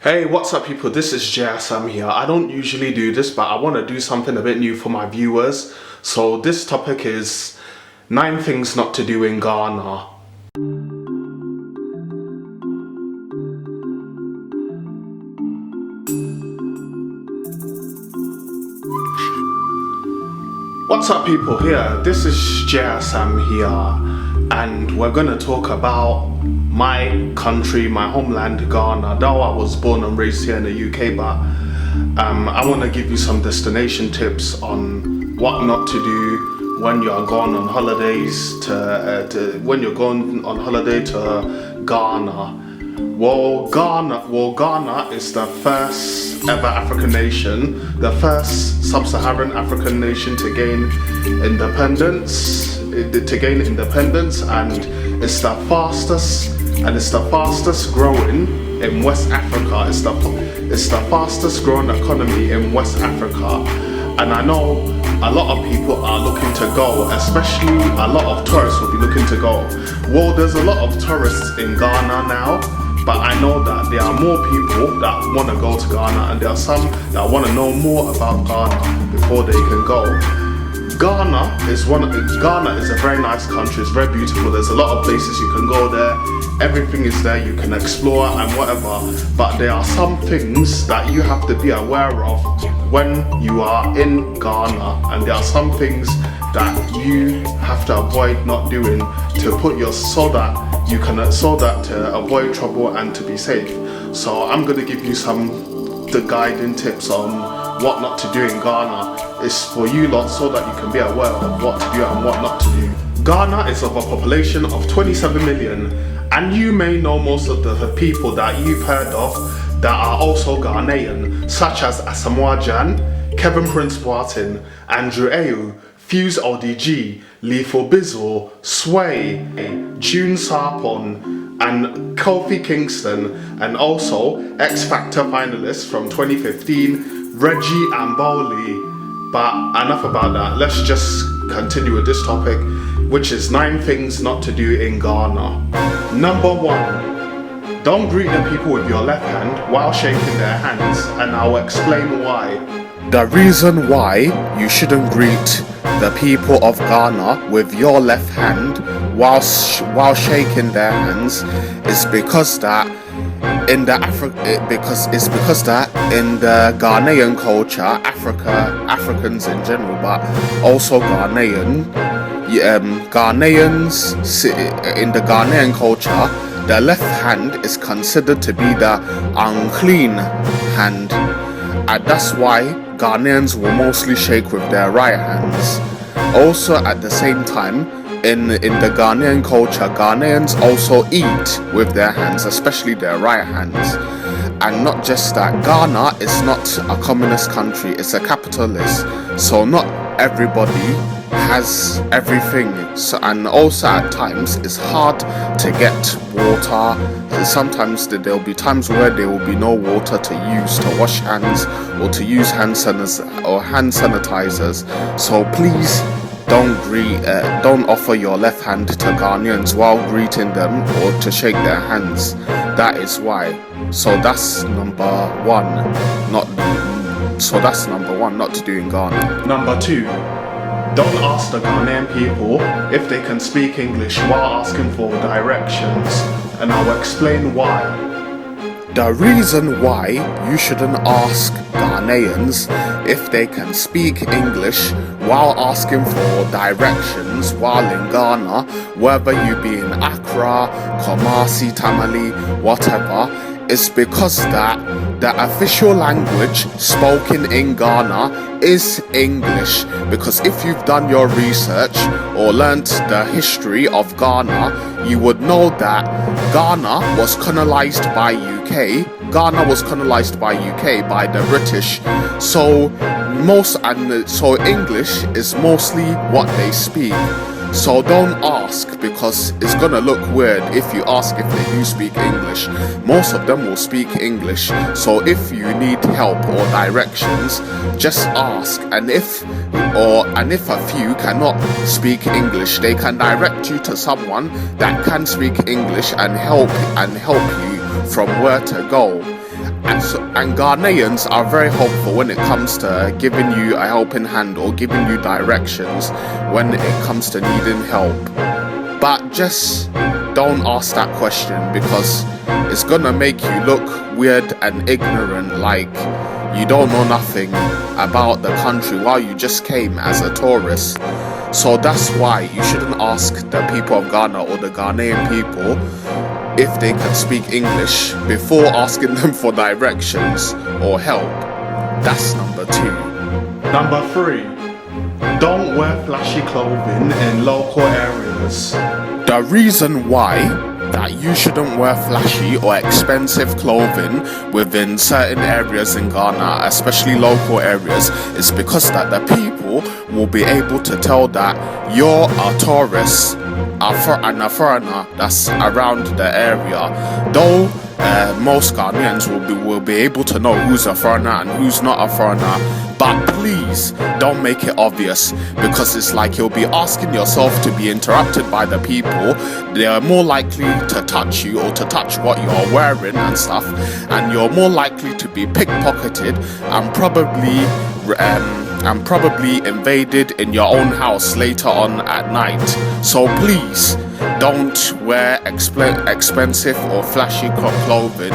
Hey, what's up people? This is JSM here. I don't usually do this, but I want to do something a bit new for my viewers. So this topic is 9 things not to do in Ghana. What's up people? Here, this is JSM here, and we're gonna talk about my country, my homeland, Ghana. Though I was born and raised here in the UK, but I want to give you some destination tips on what not to do when you're going on holidays when you're going on holiday to Ghana. Ghana is the first ever African nation, the first sub-Saharan African nation to gain independence, and it's the fastest growing in West Africa. It's the fastest growing economy in West Africa, and I know a lot of people are looking to go, especially a lot of tourists will be looking to go. Well, there's a lot of tourists in Ghana now, but I know that there are more people that want to go to Ghana, and there are some that want to know more about Ghana before they can go. Ghana is a very nice country. It's very beautiful. There's a lot of places you can go there. Everything is there. You can explore and whatever. But there are some things that you have to be aware of when you are in Ghana, and there are some things that you have to avoid not doing to avoid trouble and to be safe. So I'm gonna give you the guiding tips on what not to do in Ghana. Is for you lot so that you can be aware of what to do and what not to do. Ghana is of a population of 27 million, and you may know most of the people that you've heard of that are also Ghanaian, such as Asamoah Gyan, Kevin Prince Boateng, Andrew Ayew, Fuse ODG, Lethal Bizzle, Sway, June Sarpong, and Kofi Kingston, and also X Factor finalists from 2015, Reggie Amboli. But enough about that. Let's just continue with this topic, which is 9 things not to do in Ghana. Number 1, don't greet the people with your left hand while shaking their hands, and I'll explain why. The reason why you shouldn't greet the people of Ghana with your left hand while shaking their hands is because that in the Ghanaian culture, Africans in general, but also Ghanaians in the Ghanaian culture, the left hand is considered to be the unclean hand, and that's why Ghanaians will mostly shake with their right hands. Also, at the same time, in the Ghanaian culture, Ghanaians also eat with their hands, especially their right hands. And not just that, Ghana is not a communist country, it's a capitalist, so not everybody has everything. So, and also at times it's hard to get water. Sometimes there'll be times where there will be no water to use to wash hands or to use hand sanitizers. So please don't offer your left hand to Ghanaians while greeting them or to shake their hands. That is why. So that's number one, not to do in Ghana. Number 2, don't ask the Ghanaian people if they can speak English while asking for directions, and I'll explain why. The reason why you shouldn't ask Ghanaians if they can speak English while asking for directions while in Ghana, whether you be in Accra, Kumasi, Tamale, whatever, is because that the official language spoken in Ghana is English. Because if you've done your research or learnt the history of Ghana, you would know that Ghana was colonized by UK. Ghana was colonized by UK, by the British. So English is mostly what they speak. So don't ask, because it's gonna look weird if you ask if they do speak English. Most of them will speak English. So if you need help or directions, just ask. And if a few cannot speak English, they can direct you to someone that can speak English and help you from where to go. And Ghanaians are very helpful when it comes to giving you a helping hand or giving you directions when it comes to needing help. But just don't ask that question, because it's gonna make you look weird and ignorant, like you don't know nothing about the country while you just came as a tourist. So that's why you shouldn't ask the people of Ghana or the Ghanaian people if they can speak English before asking them for directions or help. That's number 2. Number 3, don't wear flashy clothing in local areas. The reason why that you shouldn't wear flashy or expensive clothing within certain areas in Ghana, especially local areas, is because that the people will be able to tell that you're a tourist and a foreigner that's around the area. Though most Ghanaians will be able to know who's a foreigner and who's not a foreigner, but please don't make it obvious, because it's like you'll be asking yourself to be interrupted by the people. They are more likely to touch you or to touch what you're wearing and stuff, and you're more likely to be pickpocketed and probably invaded in your own house later on at night. So please don't wear expensive or flashy clothing.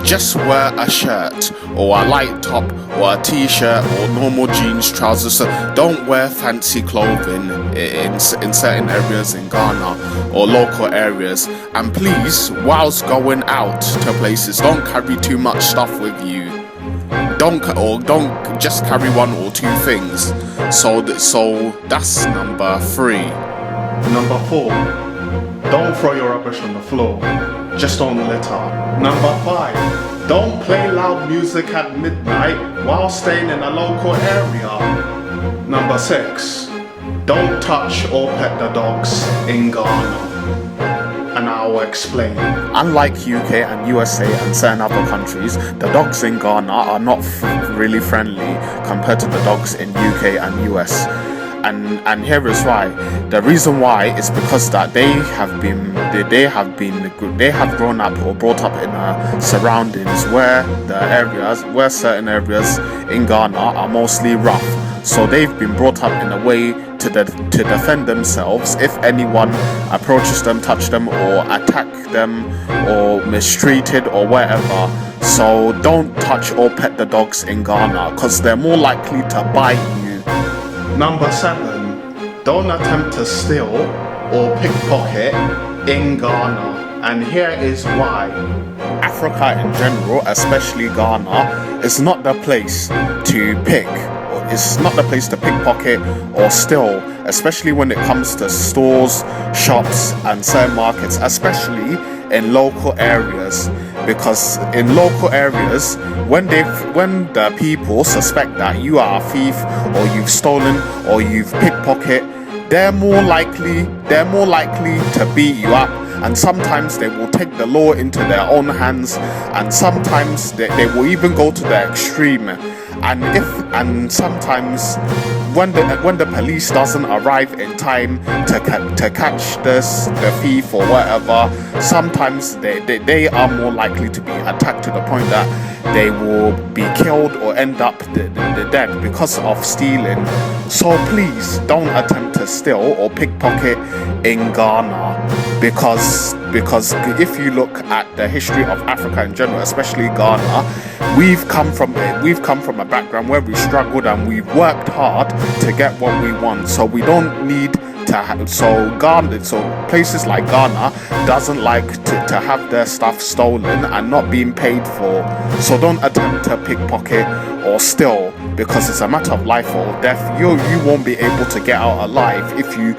Just wear a shirt or a light top or a t-shirt or normal jeans, trousers. So don't wear fancy clothing in certain areas in Ghana or local areas. And please, whilst going out to places, don't carry too much stuff with you. Don't just carry 1 or 2 things. So that's number 3. Number 4, don't throw your rubbish on the floor. Just don't litter. Number 5, don't play loud music at midnight while staying in a local area. Number 6, don't touch or pet the dogs in Ghana. And I'll explain. Unlike UK and USA and certain other countries, the dogs in Ghana are not really friendly compared to the dogs in UK and US. And here is why. The reason why is because that they have grown up or brought up in surroundings where certain areas in Ghana are mostly rough. So they've been brought up in a way to defend themselves if anyone approaches them, touch them, or attack them, or mistreated or whatever. So don't touch or pet the dogs in Ghana, because they're more likely to bite you. Number 7, don't attempt to steal or pickpocket in Ghana. And here is why. Africa in general, especially Ghana, is not the place to it's not the place to pickpocket or steal, especially when it comes to stores, shops, and certain markets, especially in local areas. Because in local areas, when the people suspect that you are a thief or you've stolen or you've pickpocket, they're more likely to beat you up. And sometimes they will take the law into their own hands, and sometimes they will even go to the extreme. And sometimes when the police doesn't arrive in time to catch the thief or whatever, sometimes they are more likely to be attacked to the point that they will be killed or end up dead because of stealing. So please don't attempt to steal or pickpocket in Ghana, because if you look at the history of Africa in general, especially Ghana, we've come from a background where we struggled and we've worked hard to get what we want. So we don't need to so places like Ghana doesn't like to have their stuff stolen and not being paid for. So don't attempt to pickpocket or steal, because it's a matter of life or death. You won't be able to get out alive if you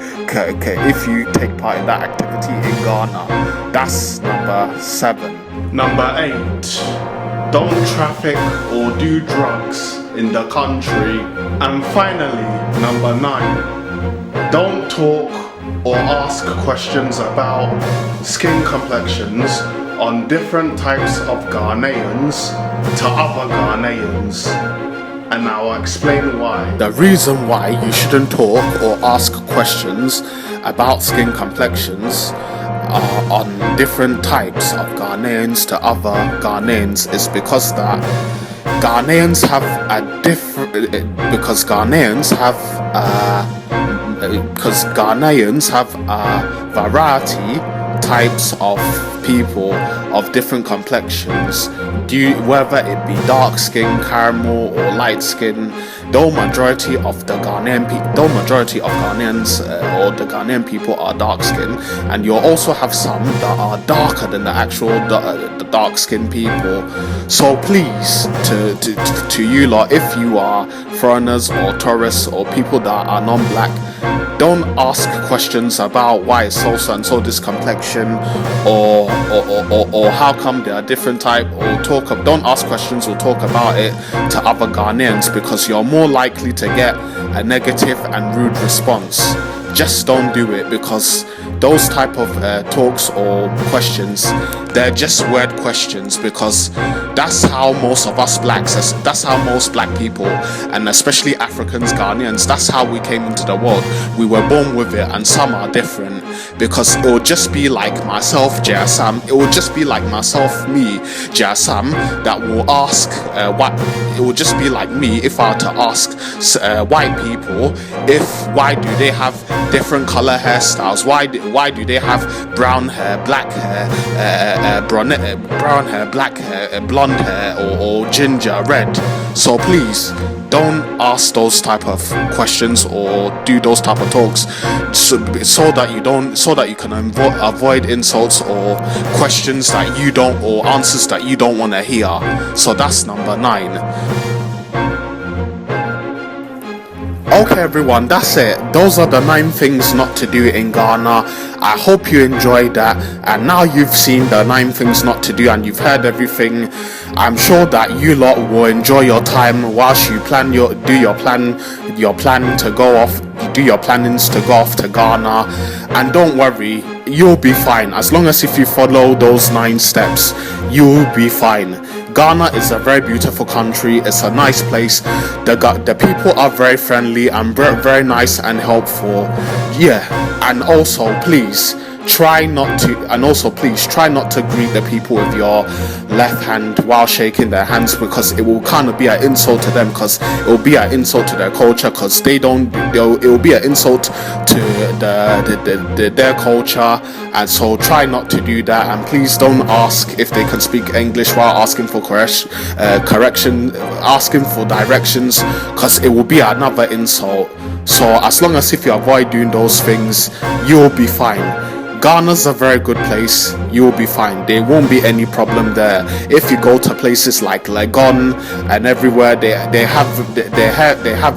take part in that activity in Ghana. That's number 7. Number 8, don't traffic or do drugs in the country. And finally, number 9, don't talk or ask questions about skin complexions on different types of Ghanaians to other Ghanaians. And I'll explain why. The reason why you shouldn't talk or ask questions about skin complexions on different types of Ghanaians to other Ghanaians is because that Ghanaians have a different because Ghanaians have a variety types of people of different complexions, whether it be dark skin, caramel, or light skin. Though majority of Ghanaians or the Ghanaian people are dark skin, and you'll also have some that are darker than the actual the dark skin people. So please, to you lot, if you are foreigners or tourists or people that are non-black, don't ask questions about why it's so and so this complexion, or how come they are different type, or don't ask questions or talk about it to other Ghanaians, because you're more likely to get a negative and rude response. Just don't do it, because those type of talks or questions, they're just weird questions, because that's how most of us blacks, that's how most black people, and especially Africans, Ghanaians, that's how we came into the world. We were born with it, and some are different, because it will just be like myself, Jasam, it will just be like myself, me, Jasam, that will ask it will just be like me if I were to ask white people why do they have different color hairstyles, why do they have brown hair, black hair, brown hair, black hair, blonde hair, or ginger, red. So please don't ask those type of questions or do those type of talks, so that you can avoid insults or questions that you don't, or answers that you don't want to hear. So that's number 9. Okay everyone, that's it. Those are the 9 things not to do in Ghana. I hope you enjoyed that, and now you've seen the 9 things not to do and you've heard everything. I'm sure that you lot will enjoy your time whilst you do your plan to go off, do your plannings to go off to Ghana. And don't worry, you'll be fine. As long as if you follow those 9 steps, you'll be fine. Ghana is a very beautiful country. It's a nice place. The people are very friendly and very nice and helpful. Yeah, and also please try not to greet the people with your left hand while shaking their hands, because it will kind of be an insult to them, because it will be an insult to their culture, because it will be an insult to their culture. And so try not to do that, and please don't ask if they can speak English while asking for correction, asking for directions, because it will be another insult. So as long as if you avoid doing those things, you'll be fine. Ghana's a very good place. You'll be fine. There won't be any problem there. If you go to places like Legon and everywhere, they have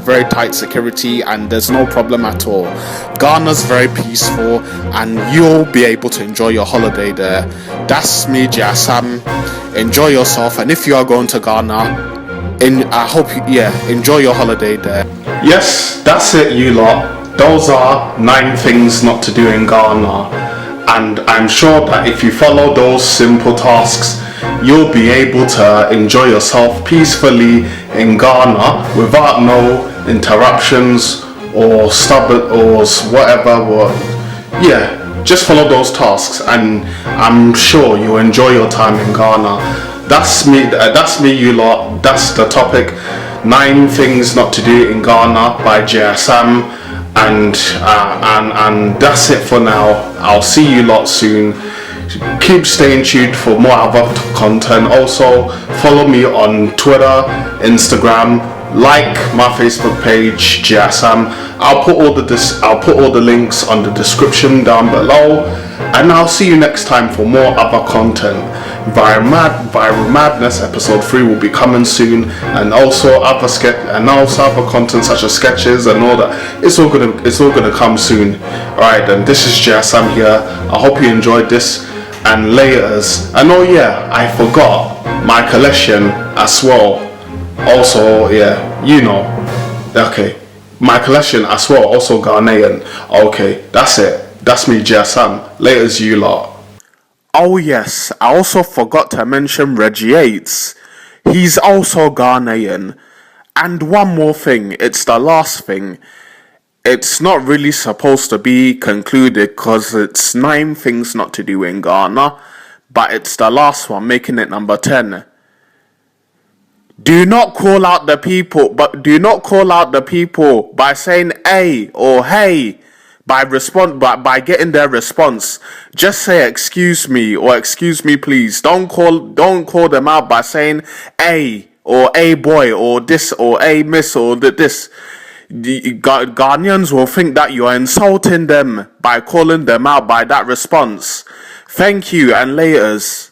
very tight security and there's no problem at all. Ghana's very peaceful and you'll be able to enjoy your holiday there. That's me, Jasam. Enjoy yourself, and if you are going to Ghana, I hope you enjoy your holiday there. Yes, that's it, you lot. Those are 9 things not to do in Ghana, and I'm sure that if you follow those simple tasks, you'll be able to enjoy yourself peacefully in Ghana without no interruptions or stubborn or whatever. Yeah, just follow those tasks and I'm sure you'll enjoy your time in Ghana. That's me, you lot. That's the topic. 9 things not to do in Ghana by JSM. And that's it for now. I'll see you lot soon. Keep staying tuned for more other content. Also follow me on Twitter, Instagram, like my Facebook page, JSM. I'll put all the links on the description down below, and I'll see you next time for more other content. Viral Madness episode 3 will be coming soon, and also other content such as sketches and all that. It's all gonna come soon. Alright then, this is JSM here. I hope you enjoyed this, and laters. And oh yeah, I forgot my collection as well. Also, yeah, you know. Okay, my collection as well, also Ghanaian. Okay, that's it. That's me, JSM. Laters, you lot. Oh yes, I also forgot to mention Reggie Yates. He's also Ghanaian. And one more thing, it's the last thing. It's not really supposed to be concluded because it's 9 things not to do in Ghana, but it's the last one, making it number 10. Do not call out the people, but do not call out the people by saying "hey" or "hey." By getting their response, just say "excuse me" or "excuse me please." Don't call them out by saying "hey" or "hey boy" or this or "hey miss" or this. The Ghanaians will think that you are insulting them by calling them out by that response. Thank you and laters.